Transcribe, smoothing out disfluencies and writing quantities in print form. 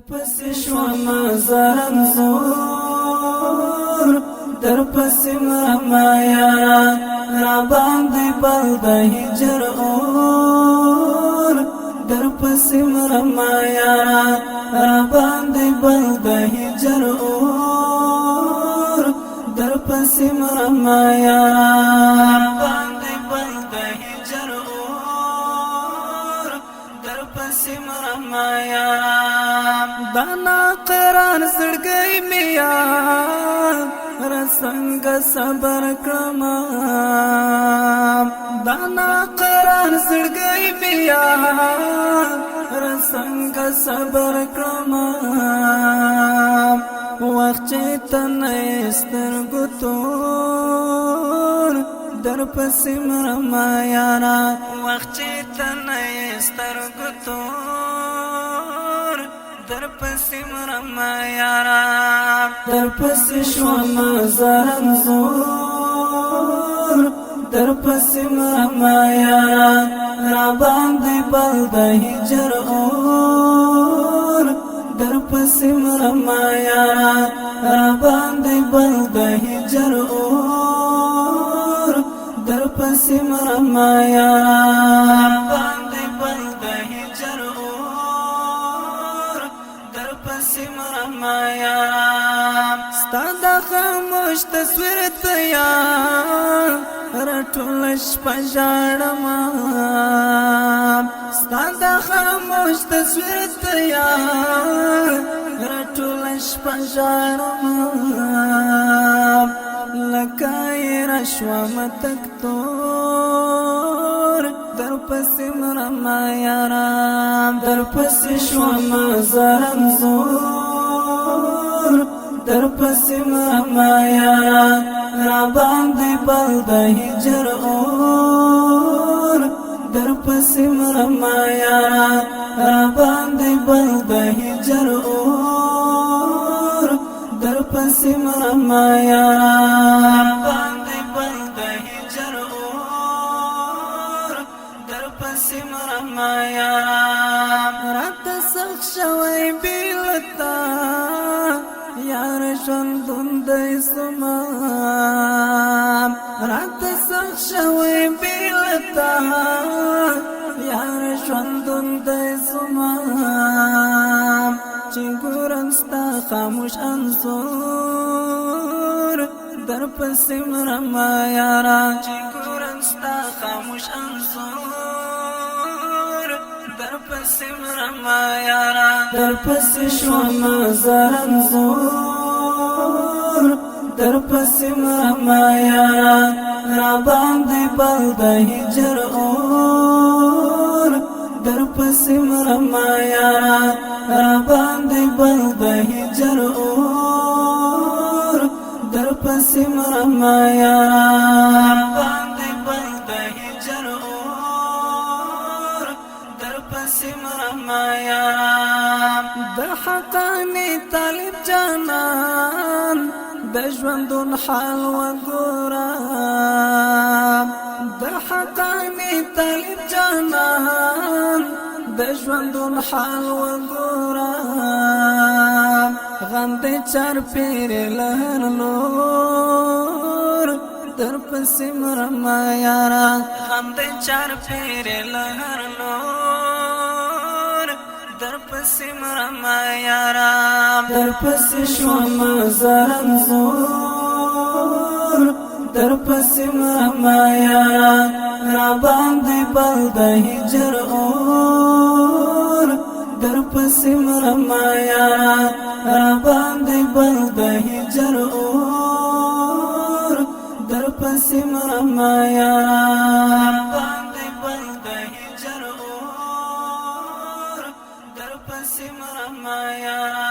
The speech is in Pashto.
پس شوم زارم زور در پس مرما یارا را باندې بل د هجر اور در پس مرما یارا را باندې بل د هجر اور در پس مرما یارا باندې بل د هجر اور در پس مرما یارا دانا قران زړګي میا رسنګ صبر کړم دانا قران زړګي میا رسنګ صبر کړم وخت ته سترګو تور در پسې مرما یارا وخت ته سترګو تور در پسې مرما یارا در پسې شوم زارم زور در پسې مرما یارا را باندې بل د هجر اور در پسې مرما یارا را باندې بل د هجر اور در پسې مرما یارا باندې بل د هجر اور در پسې مرما یارا ستاد خاموش تصویر تیا رټول شپه ژړم ستاد خاموش تصویر تیا رټول شپه ژړم لکای رشوم تکتور در پسې مرما یارا در پسې شوم زارم زور در پسې مرما یارا را باندې بل د هجر اور در پسې مرما یارا را باندې بل د هجر اور در پسې مرما یارا باندې بل د هجر اور در پسې مرما یارا رات سخت شوی بیلتا یار ژوندون دی زما رات سخت شوی بیلتا یار ژوندون دی زما چې ګورم ستا خاموش انځور در پسې مرما یارا چې ګورم ستا خاموش انځور در پسې مرما یارا در پسې شوم زارم زور در پسې مرما یارا را باندې بل د هجر اور در پسې مرما یارا را باندې بل د هجر اور در پسې مرما یارا باندې بل د هجر اور در پسې مرما یارا د حقانی طالب جانان د ژوندون حال وګورا د حقانی طالب جانان د ژوندون حال وګورا غم دې چار پیر لهر نور در پسې مرما یارا غم دې چار پیر لهر نور در پسې مرما یارا در پسې شوم زارم زور در پسې مرما یارا را باندې بل د هجر اور در پسې مرما یارا را باندې بل د هجر اور در پسې مرما یارا باندې بل د هجر اور در پسې مرما یارا